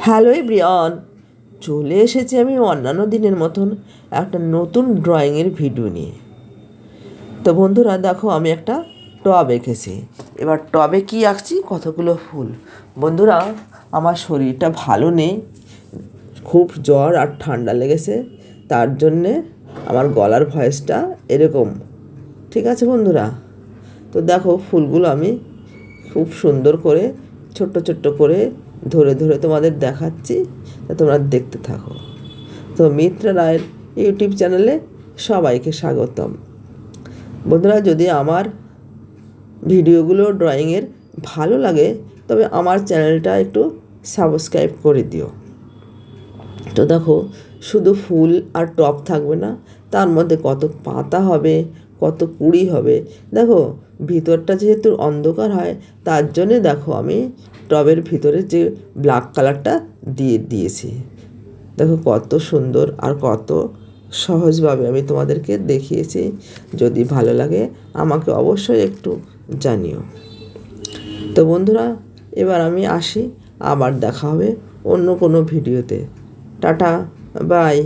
Hello everyone, চলে এসেছি আমি অন্যান্য দিনের মতন একটা নতুন ড্রয়িংয়ের ভিডিও নিয়ে। তো বন্ধুরা দেখো, আমি একটা টব এঁকেছি। এবার টবে কি আঁকছি, কতগুলো ফুল। বন্ধুরা, আমার শরীরটা ভালো নেই, খুব জ্বর আর ঠান্ডা লেগেছে, তার জন্যে আমার গলার ভয়েসটা এরকম। ঠিক আছে বন্ধুরা, তো দেখো ফুলগুলো আমি খুব সুন্দর করে ছোট্ট ছোট্ট করে ধরে ধরে তোমাদের দেখাচ্ছি, তা তোমরা দেখতে থাকো। তো মিত্রা রায়ের ইউটিউব চ্যানেলে সবাইকে স্বাগতম। বন্ধুরা, যদি আমার ভিডিওগুলো ড্রয়িংয়ের ভালো লাগে তবে আমার চ্যানেলটা একটু সাবস্ক্রাইব করে দিও। তো দেখো, শুধু ফুল আর টব থাকবে না, তার মধ্যে কত পাতা হবে, কত কুঁড়ি হবে। দেখো, ভিতরটা যেহেতু অন্ধকার হয়, তার জন্যে দেখো আমি টবের ভিতরে যে ব্ল্যাক কালারটা দিয়েছি। দেখো কত সুন্দর আর কত সহজভাবে আমি তোমাদেরকে দেখিয়েছি। যদি ভালো লাগে আমাকে অবশ্যই একটু জানিও। তো বন্ধুরা, এবার আমি আসি, আবার দেখা হবে অন্য কোনো ভিডিওতে। Tata, by.